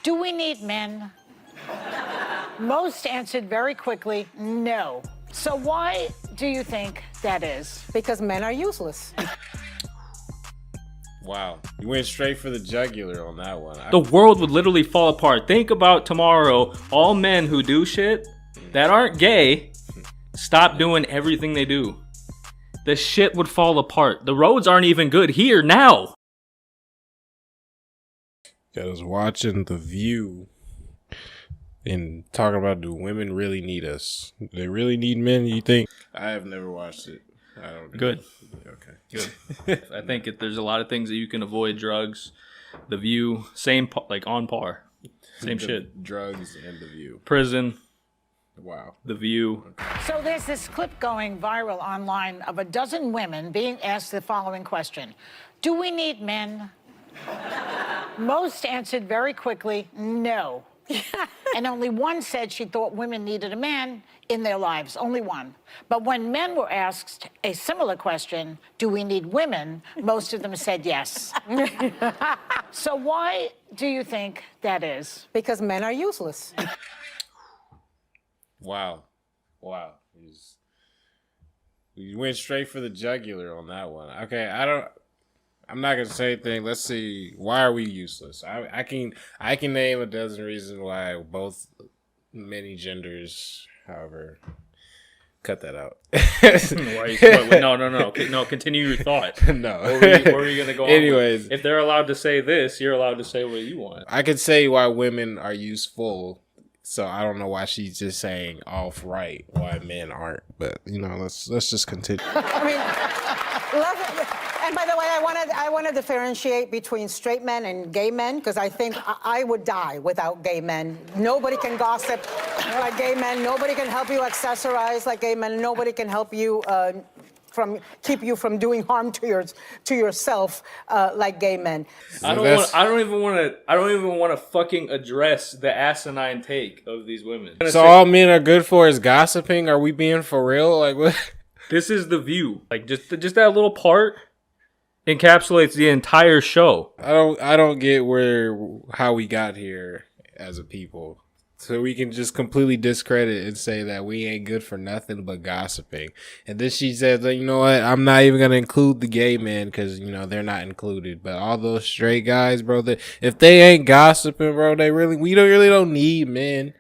Do we need men? Most answered very quickly, no. So why do you think that is? Because men are useless. Wow. You went straight for the jugular on that one. The world would literally fall apart. Think about tomorrow, all men who do shit that aren't gay stop doing everything they do. The shit would fall apart. The roads aren't even good here now. I was watching The View and talking about, do women really need us? Do they really need men, you think? I have never watched it. I don't know. Good. Okay. Good. I think there's a lot of things that you can avoid. Drugs, The View, same like on par. Same shit. Drugs and The View. Prison, Wow. The View. So there's this clip going viral online of a dozen women being asked the following question. Do we need men? Most answered very quickly, no. And only one said she thought women needed a man in their lives, only one. But when men were asked a similar question, do we need women, most of them said yes. So why do you think that is? Because men are useless. Wow. Wow. You went straight for the jugular on that one. Okay, I'm not gonna say anything. Let's see. Why are we useless? I can name a dozen reasons why both many genders, however, cut that out. No. Continue your thought. No. Where were you gonna go? Anyways, on with? If they're allowed to say this, you're allowed to say what you want. I could say why women are useful. So I don't know why she's just saying off right why men aren't. But let's just continue. I mean, and by the way, I want to differentiate between straight men and gay men because I think I would die without gay men. Nobody can gossip like gay men. Nobody can help you accessorize like gay men. Nobody can help you keep you from doing harm to yourself like gay men. I don't even want to fucking address the asinine take of these women. So all men are good for is gossiping? Are we being for real? Like what? This is The View. Like just that little part encapsulates the entire show. I don't get how we got here as a people. So we can just completely discredit and say that we ain't good for nothing but gossiping. And then she says, you know what? I'm not even going to include the gay men because, they're not included. But all those straight guys, bro, if they ain't gossiping, bro, we don't need men.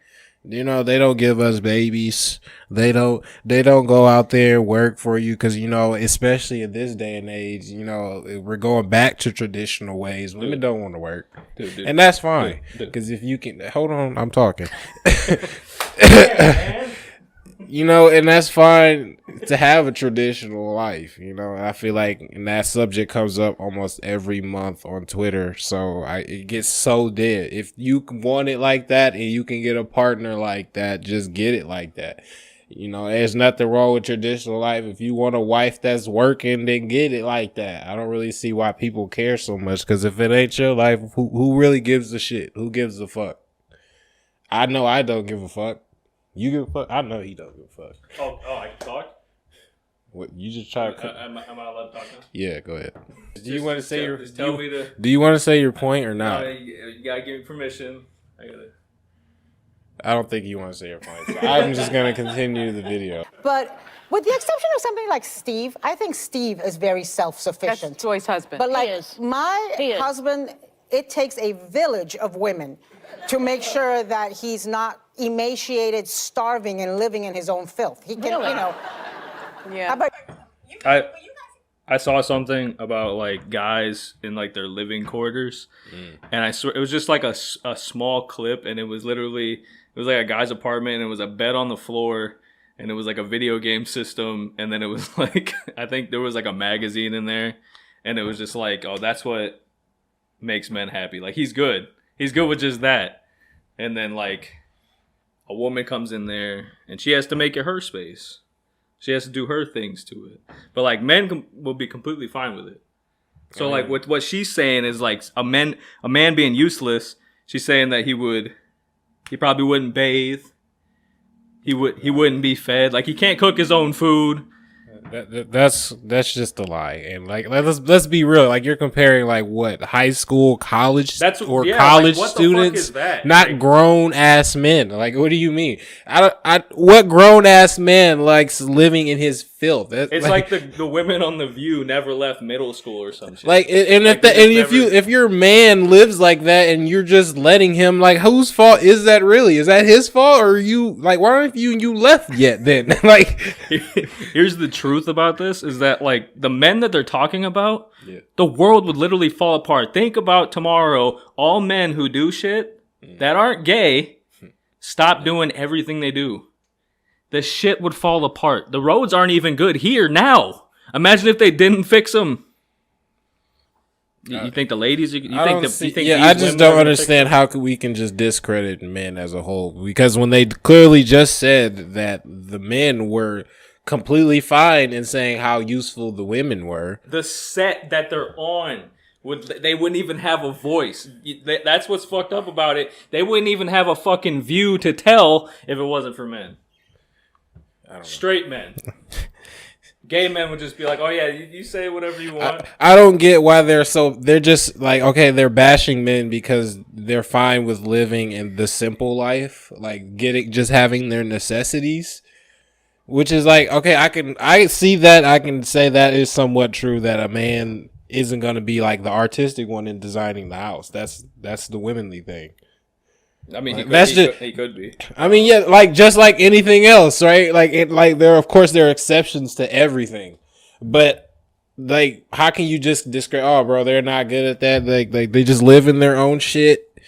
They don't give us babies. They don't go out there and work for you because, especially in this day and age, we're going back to traditional ways. Women don't want to work. And that's fine. Because if you can, hold on, I'm talking. And that's fine to have a traditional life, and I feel like that subject comes up almost every month on Twitter. So it gets so dead. If you want it like that and you can get a partner like that, just get it like that. There's nothing wrong with traditional life. If you want a wife that's working, then get it like that. I don't really see why people care so much because if it ain't your life, who really gives a shit? Who gives a fuck? I know I don't give a fuck. You give a fuck? I know he don't give a fuck. Oh, I can talk? What, you just try to... Am I allowed to talk now? Yeah, go ahead. Do you want to say your... Just tell me to... Do you want to say your point or not? You gotta give me permission. I don't think you want to say your point. So I'm just going to continue the video. But with the exception of somebody like Steve, I think Steve is very self-sufficient. That's Joy's husband. But like is. my husband, it takes a village of women to make sure that he's not emaciated, starving, and living in his own filth. He can, Yeah. But I saw something about like guys in like their living quarters, and I swear it was just like a small clip, and it was like a guy's apartment, and it was a bed on the floor, and it was like a video game system, and then it was like I think there was like a magazine in there, and it was just like, oh, that's what makes men happy. Like he's good with just that, and then like a woman comes in there, and she has to make it her space. She has to do her things to it. But like men will be completely fine with it. So like what she's saying is like a man being useless. She's saying that he probably wouldn't bathe. He wouldn't be fed. Like he can't cook his own food. That's just a lie, and like let's be real. Like you're comparing like what high school, college, That's or yeah, college like, what students, the fuck is that? not Like, grown ass men. Like what do you mean? What grown ass man likes living in his filth? it's like the women on The View never left middle school or some shit. Like and Like, if your man lives like that and you're just letting him, like whose fault is that really? Is that his fault, or you like why aren't you left yet then? Like Here's the truth about this is that like the men that they're talking about, Yeah. the world would literally fall apart. Think about tomorrow, all men who do shit that aren't gay stop doing everything they do. The shit would fall apart. The roads aren't even good here now. Imagine if they didn't fix them. You think the ladies? You think I you think these just women are don't gonna understand how we can just discredit men as a whole, because when they clearly just said that the men were completely fine in saying how useful the women were. the set that they're on they wouldn't even have a voice. That's what's fucked up about it. They wouldn't even have a fucking view to tell if it wasn't for men. Straight men. Gay men would just be like, oh yeah, you say whatever you want. I don't get why they're just like, okay, they're bashing men because they're fine with living in the simple life, like just having their necessities. Which is like, okay, I see that, I can say that is somewhat true, that a man isn't going to be like the artistic one in designing the house. That's the womanly thing. I mean, he could be. I mean, yeah, like just like anything else, right? Like there are exceptions to everything, but like, how can you just discredit? Oh, bro, they're not good at that. Like they just live in their own shit,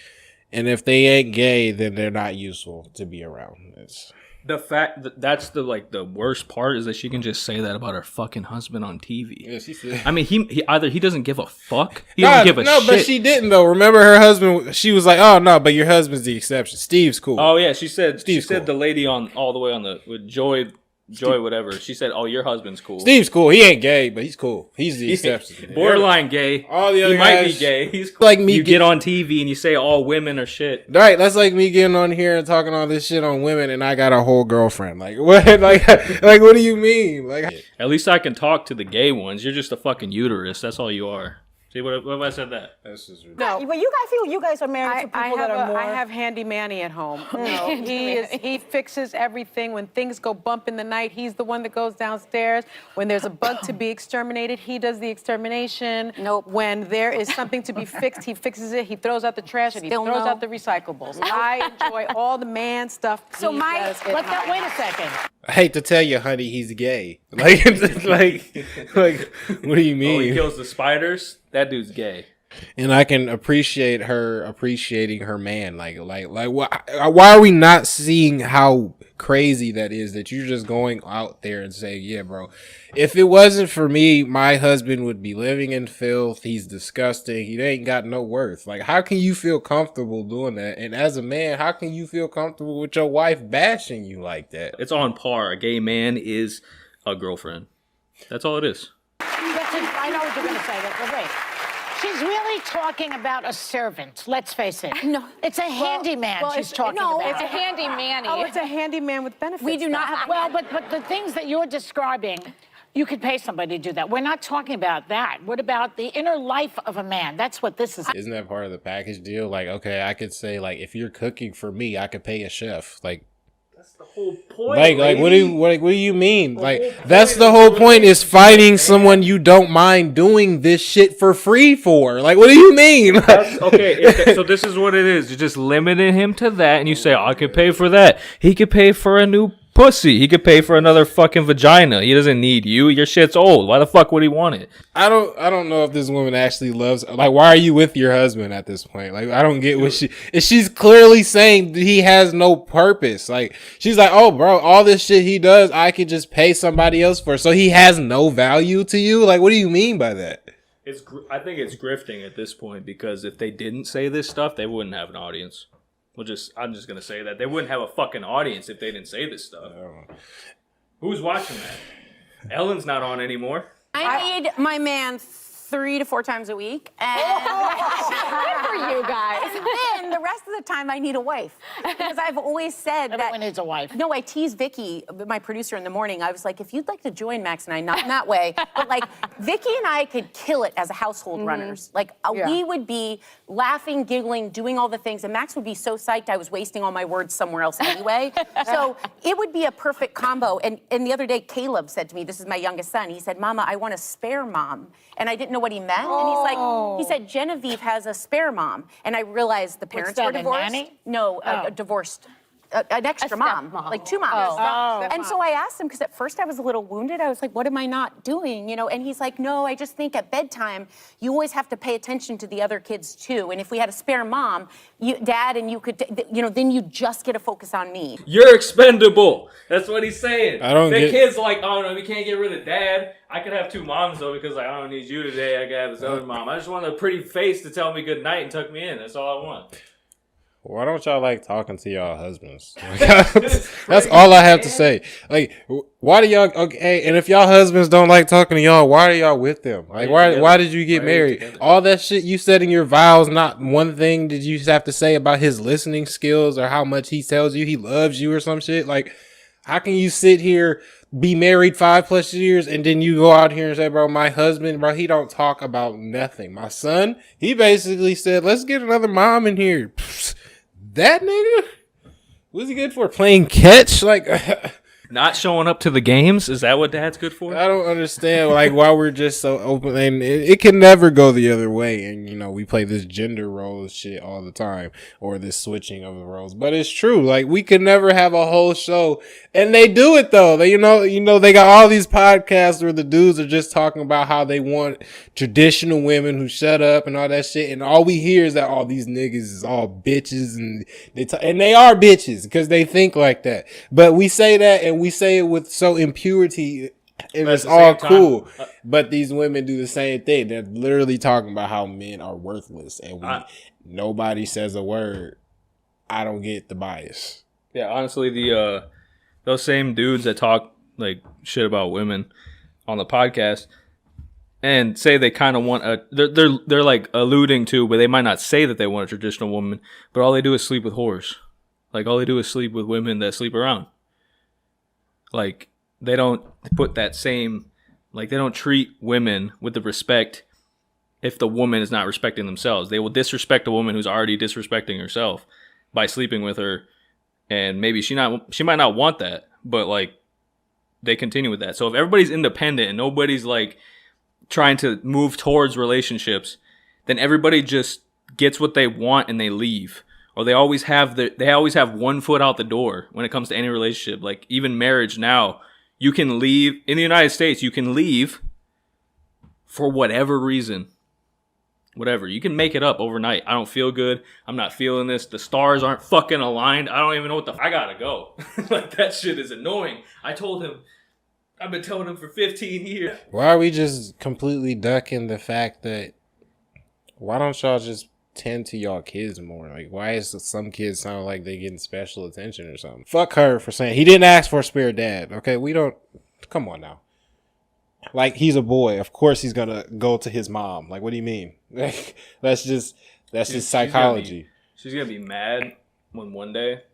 and if they ain't gay, then they're not useful to be around. The fact that's the worst part is that she can just say that about her fucking husband on TV. Yeah, she said. I mean, he either he doesn't give a fuck, he doesn't give a shit. No, but she didn't though. Remember her husband? She was like, "Oh no, but your husband's the exception. Steve's cool." Oh yeah, she said Steve's cool. the lady on all the way on the with Joy whatever. She said, "Oh, your husband's cool." Steve's cool. He ain't gay, but he's cool. He's the exception. Borderline gay. All the other he might be guys, gay. He's like me. You get on TV and you say all women are shit. Right, that's like me getting on here and talking all this shit on women, and I got a whole girlfriend. Like what? Like what do you mean? Like At least I can talk to the gay ones. You're just a fucking uterus. That's all you are. See what if I said that? that's just No, but you guys are married to people that are more. I have Handy Manny at home. You know, he fixes everything. When things go bump in the night, he's the one that goes downstairs. When there's a bug to be exterminated, he does the extermination. Nope. When there is something to be fixed, he fixes it. He throws out the trash and he Still throws no. out the recyclables. I enjoy all the man stuff. So he my- does at Wait my a second. I hate to tell you, honey, he's gay. Like what do you mean? Oh, he kills the spiders. That dude's gay. And I can appreciate her appreciating her man. Like why are we not seeing how crazy that is, that you're just going out there and saying, yeah, bro, if it wasn't for me, my husband would be living in filth. He's disgusting. He ain't got no worth. Like, how can you feel comfortable doing that? And as a man, how can you feel comfortable with your wife bashing you like that? It's on par. A gay man is a girlfriend. That's all it is. I know what you're going to say, but wait. She's really talking about a servant, let's face it. No. It's a handyman she's talking no, about. it's a handy manny. Oh, it's a handyman with benefits. We do not have. Well, but the things that you're describing, you could pay somebody to do that. We're not talking about that. What about the inner life of a man? That's what this is. Isn't that part of the package deal? Like, okay, I could say, like, if you're cooking for me, I could pay a chef. Like, That's the whole point. like what do you mean? Like, that's the whole point, is finding someone you don't mind doing this shit for free for. Like, what do you mean? Okay, so this is what it is. You just limited him to that, and you say, I could pay for that. He could pay for a new pussy. He could pay for another fucking vagina. He doesn't need you. Your shit's old. Why the fuck would he want it? I don't know if this woman actually loves. Like, why are you with your husband at this point? Like, I don't get what she's clearly saying that he has no purpose. Like, she's like, oh, bro, all this shit he does, I could just pay somebody else for. So he has no value to you. Like, what do you mean by that? I think it's grifting at this point, because if they didn't say this stuff, they wouldn't have an audience. I'm just gonna say that they wouldn't have a fucking audience if they didn't say this stuff. Who's watching that? Ellen's not on anymore. I need my man 3 to 4 times a week. And Good for you guys. then the rest of the time I need a wife. Because I've always said that. Everyone needs a wife. No, I tease Vicky, my producer, in the morning. I was like, if you'd like to join Max and I, not in that way, but like Vicky and I could kill it as a household runners. Like we would be laughing, giggling, doing all the things, and Max would be so psyched I was wasting all my words somewhere else anyway. So it would be a perfect combo. And the other day, Caleb said to me, this is my youngest son, he said, Mama, I want a spare mom. And I didn't know what he meant. And he's like, he said, Genevieve has a spare mom. And I realized the parents were that, a divorced. nanny? No, divorced. An extra mom, stepmom. like 2 moms. And so I asked him, because at first I was a little wounded. I was like, what am I not doing? You know, and he's like, no, I just think at bedtime, you always have to pay attention to the other kids too. And if we had a spare mom, Dad, and you could, you know, then you just get to focus on me. You're expendable. That's what he's saying. I don't the get- kid's like, oh no, we can't get rid of Dad. I could have 2 moms though, because like I don't need you today. I can have this other mom. I just want a pretty face to tell me good night and tuck me in. That's all I want. Why don't y'all like talking to y'all husbands? That's all I have to say. Like, why do y'all? Okay, and if y'all husbands don't like talking to y'all, why are y'all with them? Like, why did you get married? All that shit you said in your vows. Not one thing did you have to say about his listening skills or how much he tells you he loves you or some shit. Like, how can you sit here, be married 5+ years, and then you go out here and say, bro, my husband, bro, he don't talk about nothing. My son, he basically said, let's get another mom in here. Pfft, that nigga? What's he good for? Playing catch? Like, Not showing up to the games? Is that what Dad's good for? I don't understand, like, why we're just so open. And it can never go the other way. And, you know, we play this gender roles shit all the time, or this switching of the roles. But it's true. Like, we could never have a whole show. And they do it, though. They, you know, they got all these podcasts where the dudes are just talking about how they want traditional women who shut up and all that shit. And all we hear is that all these niggas is all bitches. And they are bitches because they think like that. But we say that, and we say it with so impurity, and But it's at the all same time, cool. But these women do the same thing. They're literally talking about how men are worthless, and nobody says a word. I don't get the bias. Yeah, honestly, those same dudes that talk like shit about women on the podcast and say they kind of want they're like alluding to, but they might not say that they want a traditional woman, but all they do is sleep with whores. Like, all they do is sleep with women that sleep around. Like, they don't put that same, like, they don't treat women with the respect if the woman is not respecting themselves. They will disrespect a woman who's already disrespecting herself by sleeping with her, and maybe she might not want that, but like, they continue with that. So if everybody's independent and nobody's like trying to move towards relationships, then everybody just gets what they want and they leave. Or they always have one foot out the door when it comes to any relationship. Like, even marriage now, you can leave in the United States. You can leave for whatever reason, whatever. You can make it up overnight. I don't feel good. I'm not feeling this. The stars aren't fucking aligned. I don't even know I gotta go. Like, that shit is annoying. I've been telling him for 15 years. Why are we just completely ducking the fact that? Why don't y'all just tend to y'all kids more? Like, why is some kids sound like they getting special attention or something? Fuck her for saying he didn't ask for a spare dad. Okay, we don't. Come on now. Like, he's a boy. Of course he's gonna go to his mom. Like, what do you mean? that's just psychology. She's gonna be mad when one day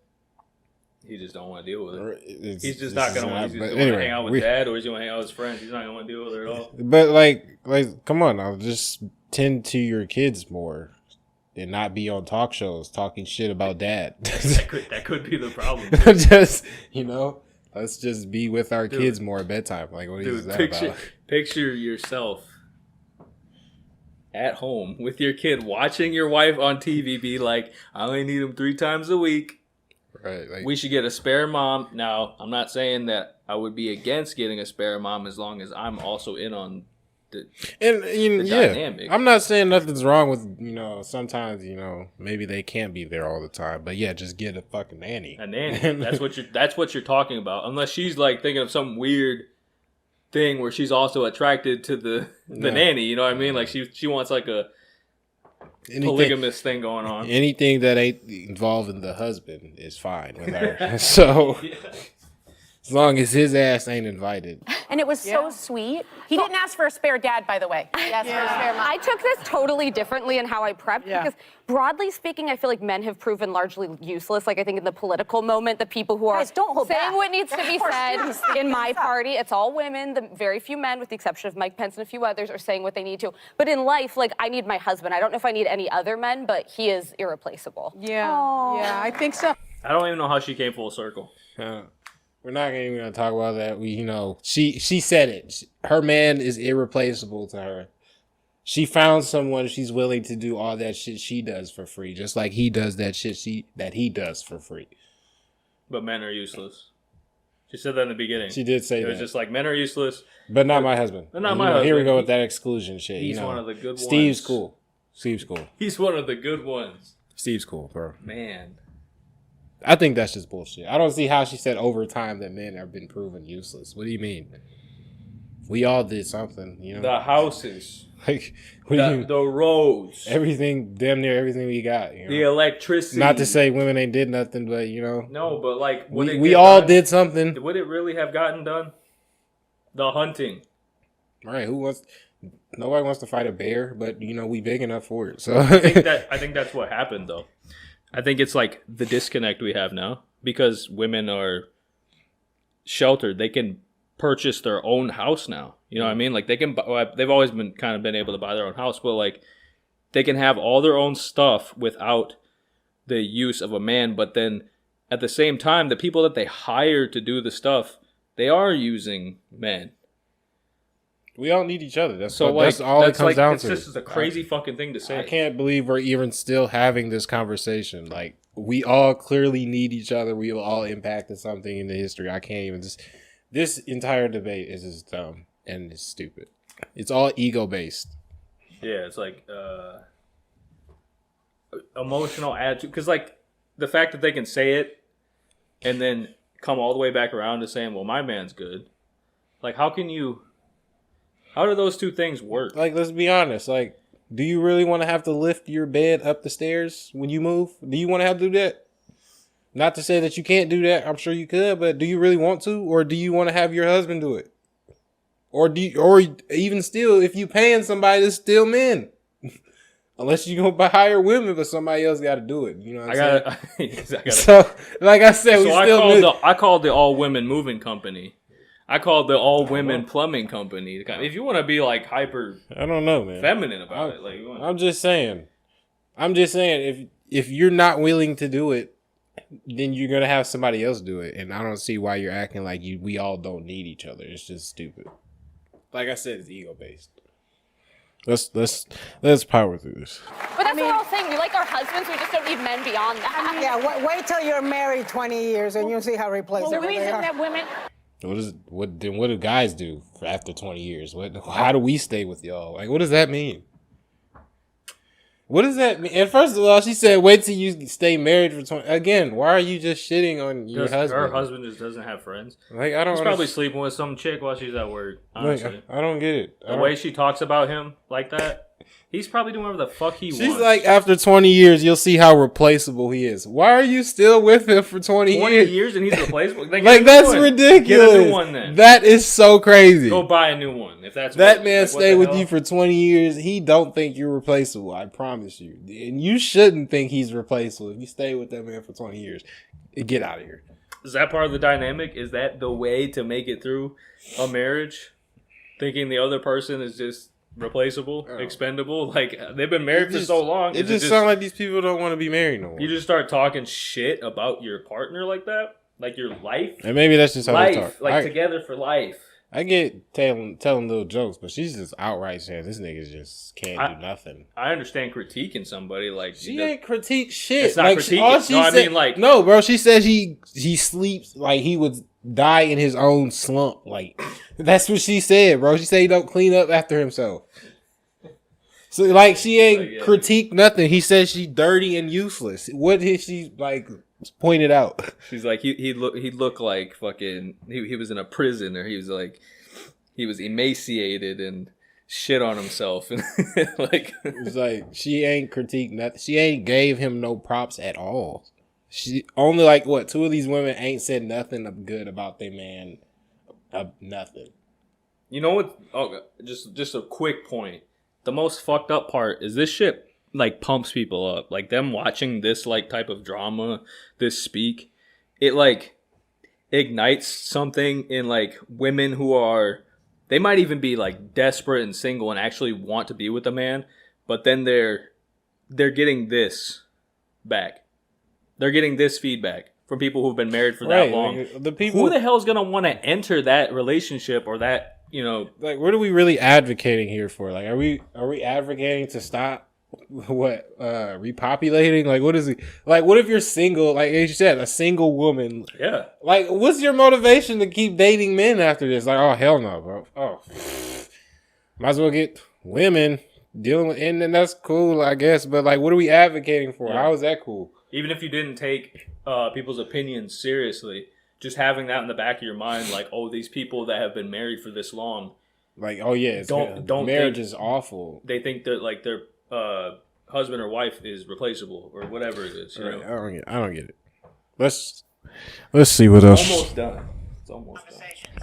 he just don't want to deal with her. He's just not gonna want to hang out with Dad, or he's gonna hang out with his friends. He's not gonna want to deal with her at all. But like, come on now, just tend to your kids more. And not be on talk shows talking shit about Dad. that could be the problem. Just, let's just be with our kids more at bedtime. Like, what is that about? Picture yourself at home with your kid watching your wife on TV be like, I only need him 3 times a week. Right. Like, we should get a spare mom. Now, I'm not saying that I would be against getting a spare mom as long as I'm also in on the dynamic. I'm not saying nothing's wrong with, sometimes, maybe they can't be there all the time. But yeah, just get a fucking nanny. A nanny. That's what you're talking about. Unless she's like thinking of some weird thing where she's also attracted to the nanny, you know what I mean? Like, she wants like a polygamous thing going on. Anything that ain't involving the husband is fine with her. So As long as his ass ain't invited. And it was so sweet. He didn't ask for a spare dad, by the way. He asked for a spare mom. I took this totally differently in how I prepped because broadly speaking, I feel like men have proven largely useless. Like I think in the political moment, the people who are Guys, don't hold saying back. what needs to be Of course, said yes. in my party, it's all women. The very few men, with the exception of Mike Pence and a few others, are saying what they need to. But in life, like I need my husband. I don't know if I need any other men, but he is irreplaceable. Yeah, yeah, I think so. I don't even know how she came full circle. We're not even gonna talk about that. She said it. Her man is irreplaceable to her. She found someone she's willing to do all that shit she does for free, just like he does that shit that he does for free. But men are useless. She said that in the beginning. She did say it that. was just like men are useless. But not my husband. But not And, my Here we husband. go with that exclusion shit. He's one of the good Steve's ones. cool. Steve's cool. He's one of the good ones. Steve's cool, bro. Man. I think that's just bullshit. I don't see how she said over time that men have been proven useless. What do you mean? We all did something, you know? The houses. Like, what do you The roads. everything, damn near everything we got. You know? The electricity. Not to say women ain't did nothing, but you know, No, but like would it we get all done? did something. Would it really have gotten done? The hunting. Right? Nobody wants to fight a bear, but you know we big enough for it. So I think that's what happened though. I think it's like the disconnect we have now because women are sheltered. They can purchase their own house now. You know what I mean? Like they've always been able to buy their own house, but like they can have all their own stuff without the use of a man. But then at the same time, the people that they hire to do the stuff, they are using men. we all need each other. That's So that's all it comes down it's to. just a crazy fucking thing to say. I can't believe we're even still having this conversation. Like we all clearly need each other. We all impacted something in the history. I can't even this entire debate is just dumb and it's stupid. It's all ego based. Yeah, it's like emotional attitude. Because like the fact that they can say it and then come all the way back around to saying, "Well, my man's good." Like, how do those two things work? Like, let's be honest. Like, do you really want to have to lift your bed up the stairs when you move? Do you want to have to do that? Not to say that you can't do that. I'm sure you could, but do you really want to, or do you want to have your husband do it? Or even still, if you paying somebody to steal men, unless you go hire women, but somebody else got to do it. You know what I'm saying? So, like I said, I called the all women moving company. I called the all women plumbing company. If you want to be like hyper, I don't know, man. feminine about it, like I'm just saying. If you're not willing to do it, then you're gonna have somebody else do it, and I don't see why you're acting like we all don't need each other. It's just stupid. Like I said, it's ego based. Let's power through this. But that's what we're all saying. We like our husbands. We just don't need men beyond that. Yeah, wait till you're married 20 years and you'll see how replaceable The they reason are. that women What do guys do after 20 years? How do we stay with y'all? Like, what does that mean? What does that mean? And first of all, she said, wait till you stay married for 20. Again, why are you just shitting on your husband? Her husband just doesn't have friends. Like, I don't He's understand. probably sleeping with some chick while she's at work. Honestly, Like, I don't get it. the way she talks about him like that, he's probably doing whatever the fuck he wants. She's like, after 20 years, you'll see how replaceable he is. Why are you still with him for 20 years and he's replaceable. Then get Like, a new that's one. ridiculous. Get a new one then. That is so crazy. Go buy a new one if that's That what, man like, what stayed the with hell? you for 20 years. He don't think you're replaceable. I promise you. And you shouldn't think he's replaceable. If you stay with that man for 20 years, get out of here. Is that part of the dynamic? Is that the way to make it through a marriage? Thinking the other person is just replaceable, expendable? Like, they've been married for so long. It just sounds like these people don't want to be married no more. you just start talking shit about your partner like that? Like your life? And maybe that's just how they Life. talk. Like together for life. I get telling little jokes, but she's just outright saying this nigga just can't do nothing. I understand critiquing somebody like She ain't critique shit. It's not like, critiquing. all she No, I said, mean, like- no, bro. She says he sleeps like he would die in his own slump. Like that's what she said, bro. She said he don't clean up after himself. So like she ain't critique nothing. He says she's dirty and useless. What did she like pointed out? She's like he looked like fucking he was in a prison, or he was emaciated and shit on himself and like It's like she ain't critique nothing. She ain't gave him no props at all. She only like what 2 of these women ain't said nothing of good about their man. Nothing. You know what? Oh, just a quick point. The most fucked up part is this shit like pumps people up. Like them watching this like type of drama, this speak, it like ignites something in like women who are, they might even be like desperate and single and actually want to be with a man, but then they're getting this back. They're getting this feedback from people who've been married for that long. Like, the people, who the hell is gonna want to enter that relationship or that, you know? like, what are we really advocating here for? Like, are we advocating to stop repopulating? Like, what is it? Like, what if you're single? Like you said, a single woman. Yeah. Like, what's your motivation to keep dating men after this? Like, oh hell no, bro. Oh, might as well get women dealing with, and then that's cool, I guess. But like, what are we advocating for? Yeah. How is that cool? Even if you didn't take people's opinions seriously, just having that in the back of your mind, like, oh, these people that have been married for this long, Like, oh yeah, don't marriage think- is awful. they think that like their husband or wife is replaceable or whatever it is. You Right, know? I don't get it. Let's see what else. Almost done. It's almost done.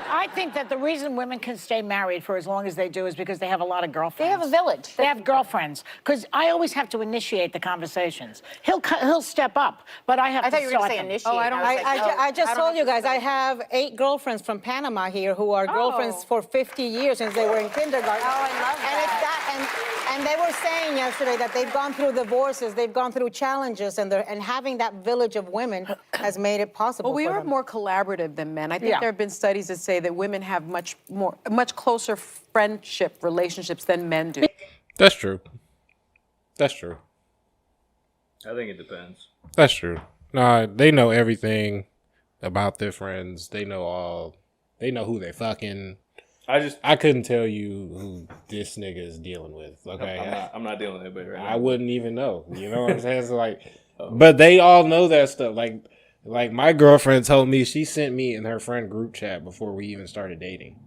I think that the reason women can stay married for as long as they do is because they have a lot of girlfriends. They have a village. They have girlfriends. Because I always have to initiate the conversations. He'll step up, but I have I to thought you were going start to say them. initiate. Oh, I don't- was like, I just I don't told you have to guys, I say. have 8 girlfriends from Panama here who are girlfriends for 50 years since they were in kindergarten. Oh, I love And it's that, and they were saying yesterday that they've gone through divorces, they've gone through challenges, and having that village of women has made it possible Well, we for are them. more collaborative than men. I think Yeah. there have been studies that say that women have much closer friendship relationships than men do. That's true. That's true. I think it depends. That's true. Nah, they know everything about their friends. They know who they fucking. I couldn't tell you who this nigga is dealing with. Okay, I'm not dealing with anybody right now. I wouldn't even know. You know what I'm saying? So like, but they all know that stuff. Like my girlfriend told me, she sent me in her friend group chat before we even started dating.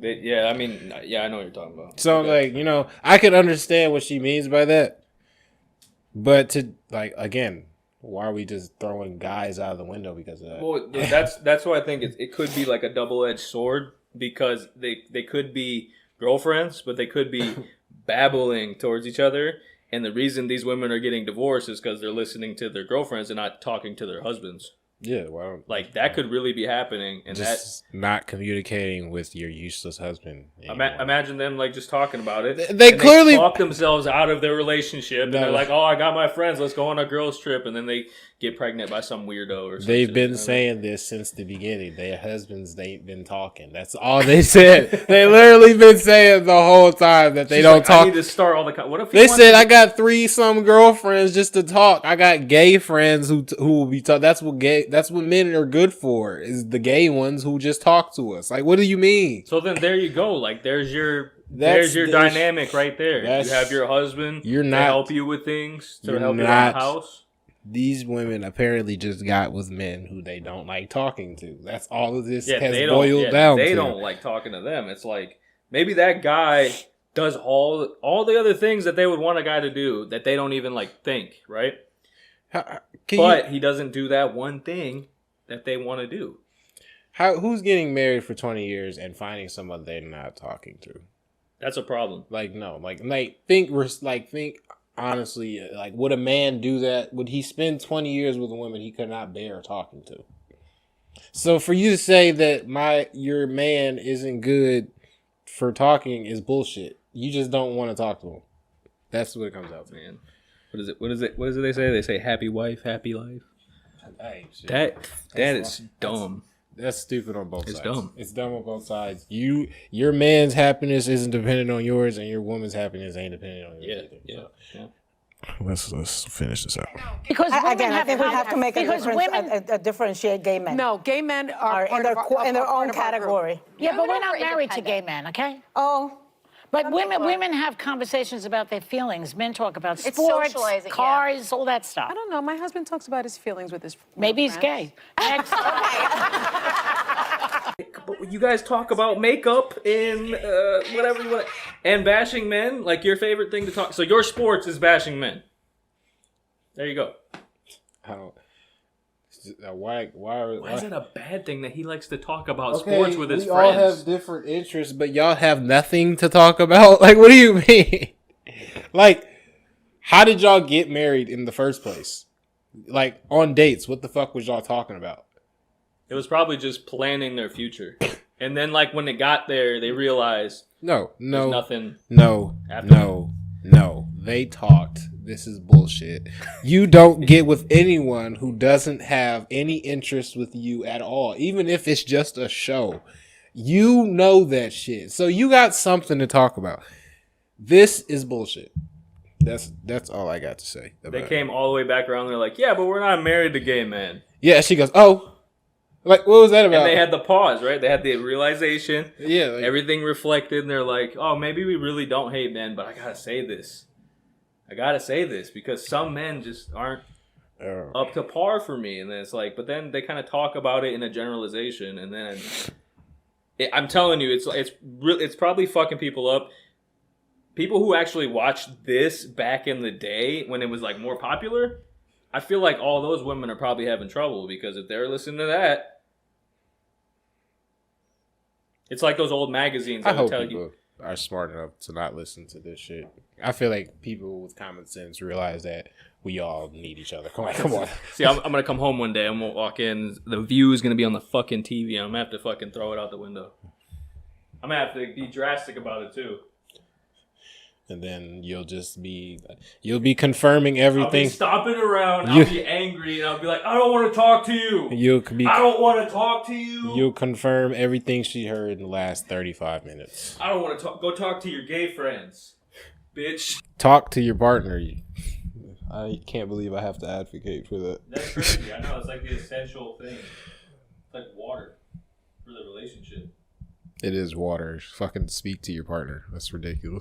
Yeah, I mean, yeah, I know what you're talking about. So Okay. like, I could understand what she means by that. But to like again, why are we just throwing guys out of the window because of that? Well, that's why I think it could be like a double-edged sword, because they could be girlfriends, but they could be babbling towards each other. And the reason these women are getting divorced is because they're listening to their girlfriends and not talking to their husbands. Yeah, well, Like, that could really be happening. And just not communicating with your useless husband. imagine them like just talking about it. They and clearly- talk themselves out of their relationship, and No. they're like, "Oh, I got my friends. Let's go on a girls' trip," and then they get pregnant by some weirdo or something. They've been saying this since the beginning. Their husbands, they've been talking. That's all they said. They literally been saying the whole time that they don't I talk. need to start all the. What if he They wants said to- I got 3-some girlfriends just to talk. I got gay friends who will be talk. That's what men are good for, is the gay ones who just talk to us. Like, what do you mean? So then there you go. Like there's your That's- dynamic right there. You that's- have your husband you're to not- help you with things, to you're help you around not- the house. These women apparently just got with men who they don't like talking to. That's all of this Yeah, has they boiled don't. down They to. don't like talking to them. It's like maybe that guy does all the other things that they would want a guy to do that they don't even like think, right? But he doesn't do that one thing that they want to do. Who's getting married for 20 years and finding someone they're not talking to? That's a problem. Like, no, think honestly, like, would a man do that? Would he spend 20 years with a woman he could not bear talking to? So for you to say that your man isn't good for talking is bullshit. You just don't want to talk to him. That's what it comes out to. Man, what is it they say? They say happy wife, happy life. Hey, shit. That is dumb. That's stupid on both sides. It's dumb. It's dumb on both sides. Your man's happiness isn't dependent on yours, and your woman's happiness ain't dependent on yours. either. Yeah. Let's finish this out. Because women Again, I think we have to make a because difference, women, differentiate gay men. No, gay men are in their own category. yeah, but we're not Women are married to gay independent. men, okay? Oh, But women have conversations about their feelings. Men talk about It's sports, socializing, yeah. cars, all that stuff. I don't know. My husband talks about his feelings with his Maybe he's friends. gay. Next. But you guys talk about makeup and whatever you want, and bashing men. Like your favorite thing to talk. So your sports is bashing men. There you go. Why Why is it a bad thing that he likes to talk about Okay, sports with his we friends? all have different interests, but y'all have nothing to talk about. Like, what do you mean? Like, how did y'all get married in the first place? Like, on dates, what the fuck was y'all talking about? It was probably just planning their future. And then, like, when it got there, they realized No. there's nothing. No. They talked. This is bullshit. You don't get with anyone who doesn't have any interest with you at all, even if it's just a show. You know that shit. So you got something to talk about. This is bullshit. That's all I got to say. They came all the way back around. They're like, yeah, but we're not married to gay men. Yeah, she goes, oh. Like, what was that about? And they had the pause, right? They had the realization. Yeah. Like, everything reflected, and they're like, oh, maybe we really don't hate men, but I gotta say this. Because some men just aren't up to par for me. And then it's like, but then they kind of talk about it in a generalization, and then I'm telling you, it's probably fucking people up. People who actually watched this back in the day when it was like more popular, I feel like all those women are probably having trouble, because if they're listening to that, it's like those old magazines. I That hope tell people are smart enough to not listen to this shit. I feel like people with common sense realize that we all need each other. Come on. See, I'm gonna come home one day. I'm gonna walk in. The view is gonna be on the fucking TV. I'm gonna have to fucking throw it out the window. I'm gonna have to be drastic about it too. And then you'll be confirming everything. I'll be stomping around. I'll be angry, and I'll be like, I don't want to talk to you. I don't want to talk to you. You'll confirm everything she heard in the last 35 minutes. I don't want to talk. Go talk to your gay friends, bitch. Talk to your partner. I can't believe I have to advocate for that. That's crazy. I know. It's like the essential thing. It's like water for the relationship. It is water. Fucking speak to your partner. That's ridiculous.